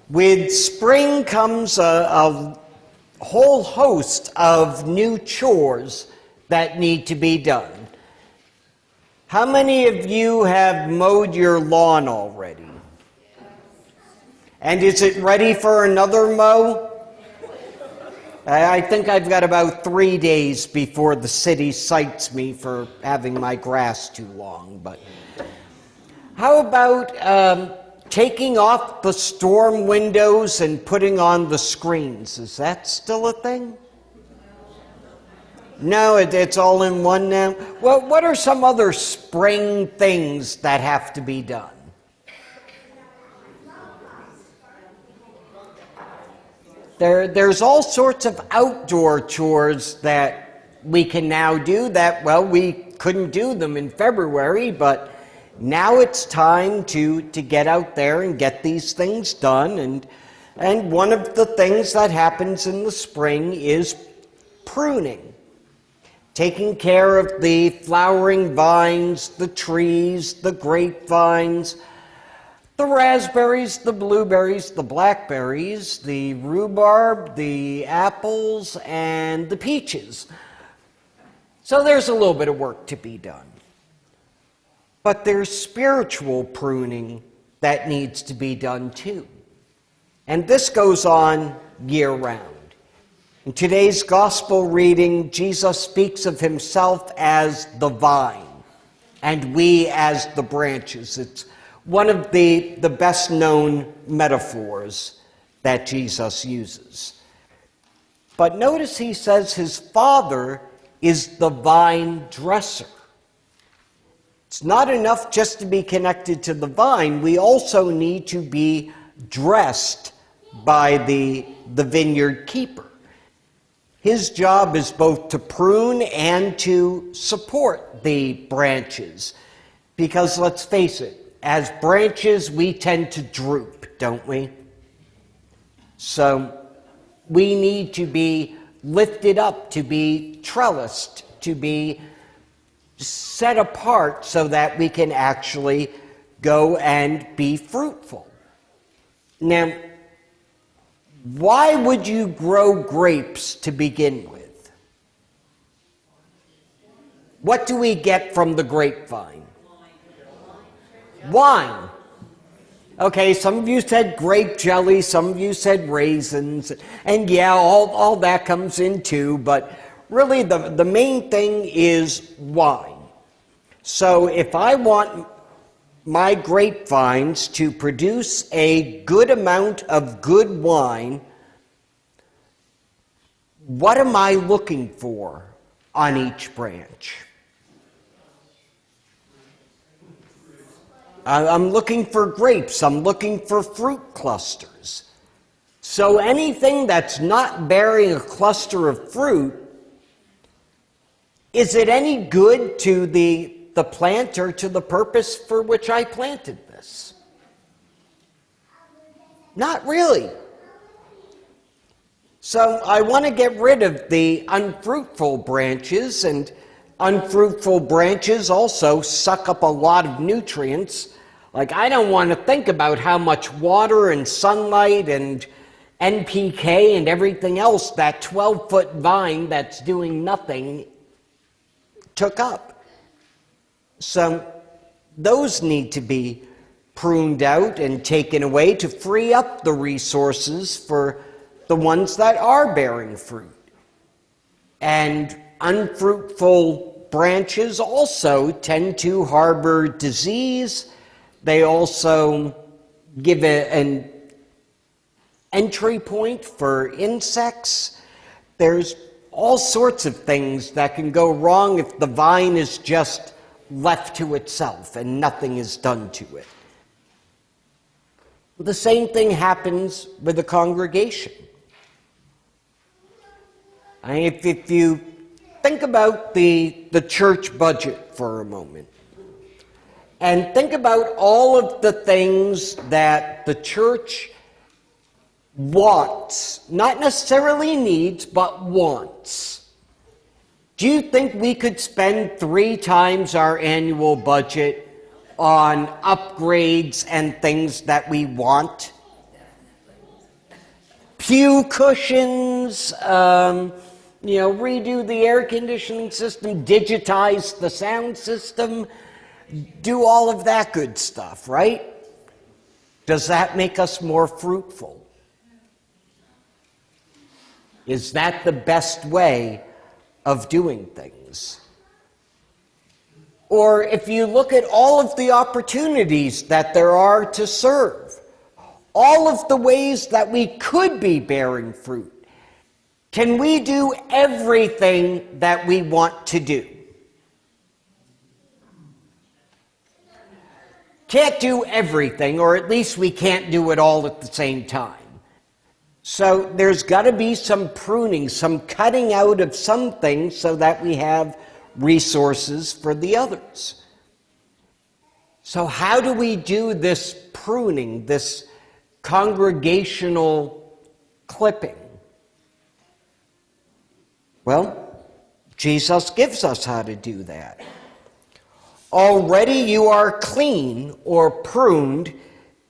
With spring comes a whole host of new chores that need to be done. How many of you have mowed your lawn already? And is it ready for another mow? I think I've got about 3 days before the city cites me for having my grass too long. But how about taking off the storm windows and putting on the screens? Is that still a thing? No, it's all in one now. Well, what are some other spring things that have to be done? There's all sorts of outdoor chores that we can now do that, well, we couldn't do them in February, but now it's time to get out there and get these things done. And one of the things that happens in the spring is pruning. Taking care of the flowering vines, the trees, the grapevines, the raspberries, the blueberries, the blackberries, the rhubarb, the apples, and the peaches. So there's a little bit of work to be done. But there's spiritual pruning that needs to be done too. And this goes on year-round. In today's gospel reading, Jesus speaks of himself as the vine, and we as the branches. It's one of the best-known metaphors that Jesus uses. But notice he says his Father is the vine dresser. It's not enough just to be connected to the vine. We also need to be dressed by the vineyard keeper. His job is both to prune and to support the branches. Because let's face it, as branches, we tend to droop, don't we? So we need to be lifted up, to be trellised, to be set apart so that we can actually go and be fruitful. Now, why would you grow grapes to begin with? What do we get from the grapevine? Wine. Okay, some of you said grape jelly, some of you said raisins, and yeah, all that comes in too, but really the main thing is wine. So if I want my grapevines to produce a good amount of good wine, what am I looking for on each branch? I'm looking for grapes. I'm looking for fruit clusters. So anything that's not bearing a cluster of fruit, is it any good to the plant or to the purpose for which I planted this? Not really. So I want to get rid of the unfruitful branches, and unfruitful branches also suck up a lot of nutrients. Like, I don't want to think about how much water and sunlight and NPK and everything else that 12-foot vine that's doing nothing took up. So those need to be pruned out and taken away to free up the resources for the ones that are bearing fruit. And unfruitful branches also tend to harbor disease. They also give an entry point for insects. There's all sorts of things that can go wrong if the vine is just left to itself and nothing is done to it. The same thing happens with the congregation. If you think about the church budget for a moment, and think about all of the things that the church wants, not necessarily needs, but wants. Do you think we could spend 3 times our annual budget on upgrades and things that we want? pew cushions, redo the air conditioning system, digitize the sound system, do all of that good stuff, right? Does that make us more fruitful? Is that the best way of doing things? Or if you look at all of the opportunities that there are to serve, all of the ways that we could be bearing fruit, can we do everything that we want to do? Can't do everything, or at least we can't do it all at the same time. So there's got to be some pruning, some cutting out of some things so that we have resources for the others. So how do we do this pruning, this congregational clipping? Well, Jesus gives us how to do that. Already you are clean or pruned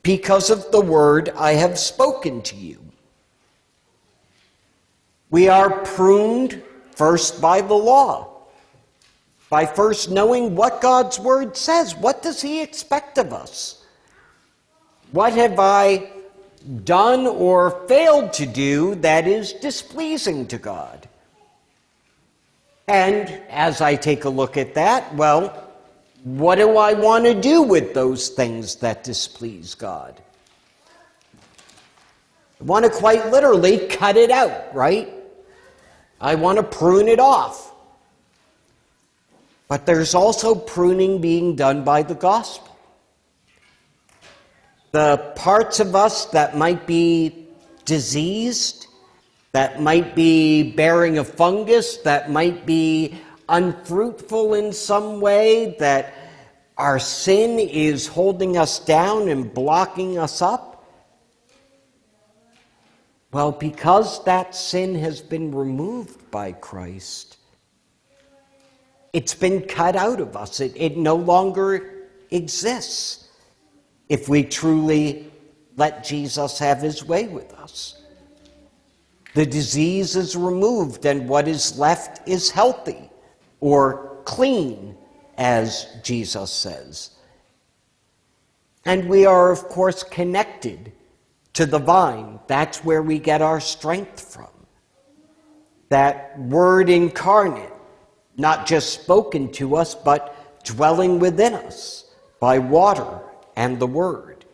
because of the word I have spoken to you. We are pruned first by the law, by first knowing what God's word says. What does he expect of us? What have I done or failed to do that is displeasing to God? And as I take a look at that, well, what do I want to do with those things that displease God? I want to quite literally cut it out, right? I want to prune it off. But there's also pruning being done by the gospel. The parts of us that might be diseased, that might be bearing a fungus, that might be unfruitful in some way, that our sin is holding us down and blocking us up. Well, because that sin has been removed by Christ, it's been cut out of us. It no longer exists if we truly let Jesus have his way with us. The disease is removed and what is left is healthy or clean, as Jesus says. And we are, of course, connected to the vine. That's where we get our strength from. That word incarnate, not just spoken to us, but dwelling within us by water and the word.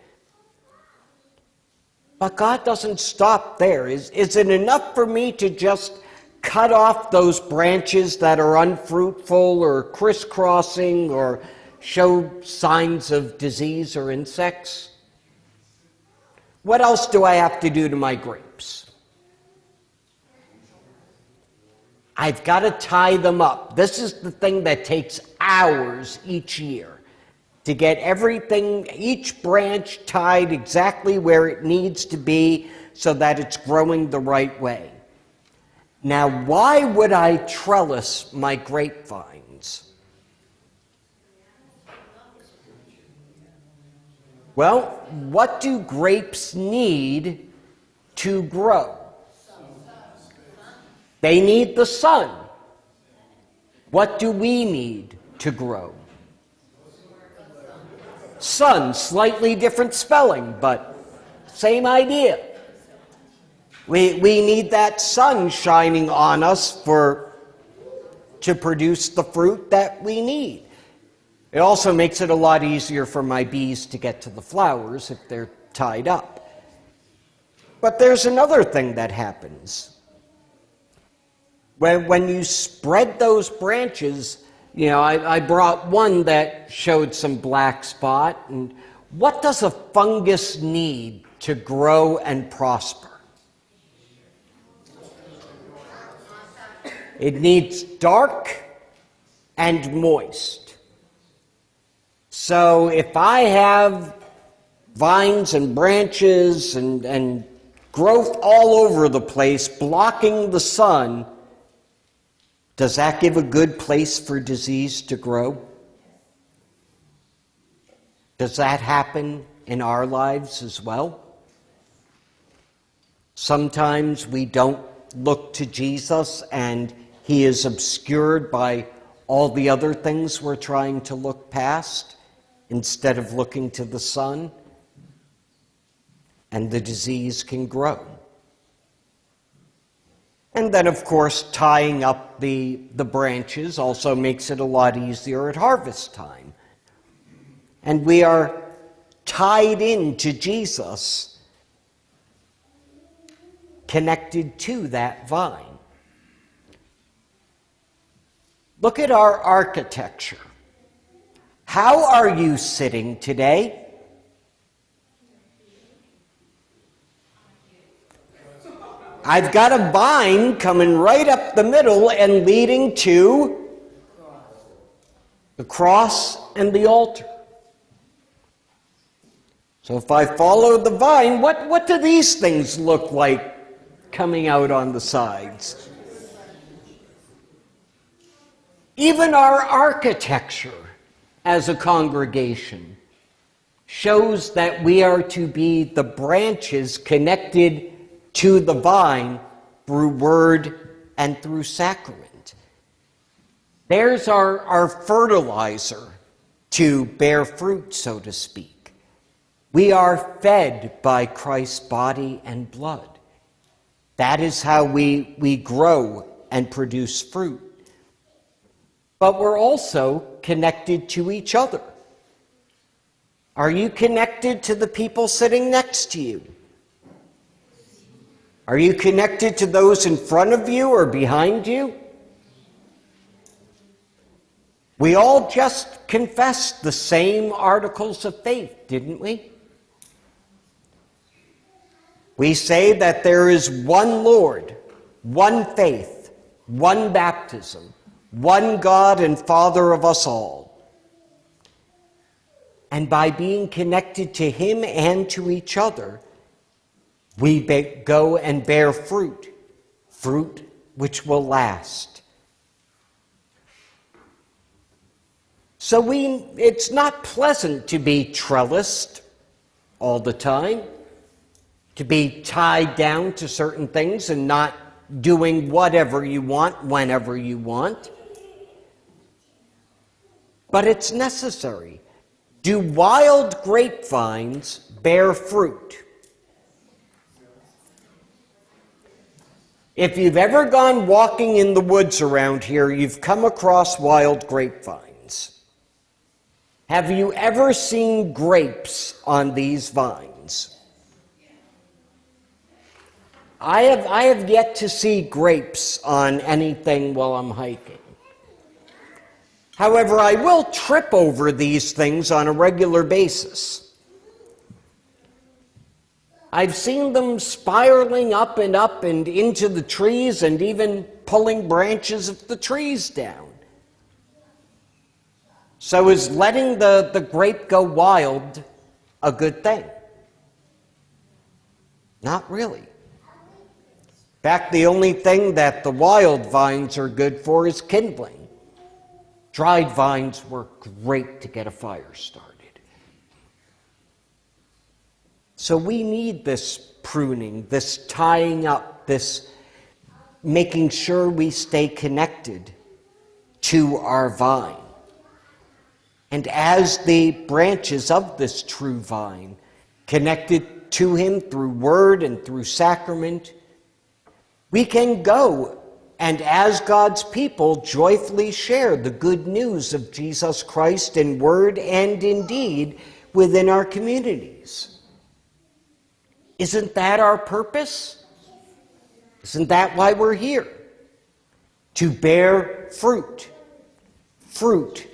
But God doesn't stop there. Is it enough for me to just cut off those branches that are unfruitful or crisscrossing or show signs of disease or insects? What else do I have to do to my grapes? I've got to tie them up. This is the thing that takes hours each year, to get everything, each branch tied exactly where it needs to be so that it's growing the right way. Now, why would I trellis my grapevines? Well, what do grapes need to grow? They need the sun. What do we need to grow? Sun, slightly different spelling, but same idea. We need that sun shining on us to produce the fruit that we need. It also makes it a lot easier for my bees to get to the flowers if they're tied up. But there's another thing that happens. When you spread those branches, I brought one that showed some black spot. And what does a fungus need to grow and prosper? It needs dark and moist. So if I have vines and branches and growth all over the place blocking the sun, does that give a good place for disease to grow? Does that happen in our lives as well? Sometimes we don't look to Jesus and he is obscured by all the other things we're trying to look past instead of looking to the sun, and the disease can grow. And then, of course, tying up the branches also makes it a lot easier at harvest time. And we are tied into Jesus, connected to that vine. Look at our architecture. How are you sitting today? I've got a vine coming right up the middle and leading to the cross and the altar. So if I follow the vine, what do these things look like coming out on the sides? Even our architecture as a congregation shows that we are to be the branches connected to the vine through word and through sacrament. There's our fertilizer to bear fruit, so to speak. We are fed by Christ's body and blood. That is how we grow and produce fruit. But we're also connected to each other. Are you connected to the people sitting next to you? Are you connected to those in front of you or behind you? We all just confessed the same articles of faith, didn't we? We say that there is one Lord, one faith, one baptism, one God and Father of us all. And by being connected to him and to each other, we go and bear fruit, fruit which will last. So it's not pleasant to be trellised all the time, to be tied down to certain things and not doing whatever you want, whenever you want. But it's necessary. Do wild grapevines bear fruit? If you've ever gone walking in the woods around here, you've come across wild grapevines. Have you ever seen grapes on these vines? I have yet to see grapes on anything while I'm hiking. However, I will trip over these things on a regular basis. I've seen them spiraling up and into the trees and even pulling branches of the trees down. So is letting the grape go wild a good thing? Not really. In fact, the only thing that the wild vines are good for is kindling. Dried vines work great to get a fire started. So we need this pruning, this tying up, this making sure we stay connected to our vine. And as the branches of this true vine, connected to him through word and through sacrament, we can go and as God's people joyfully share the good news of Jesus Christ in word and in deed within our communities. Isn't that our purpose? Isn't that why we're here? To bear fruit, fruit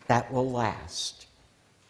that will last.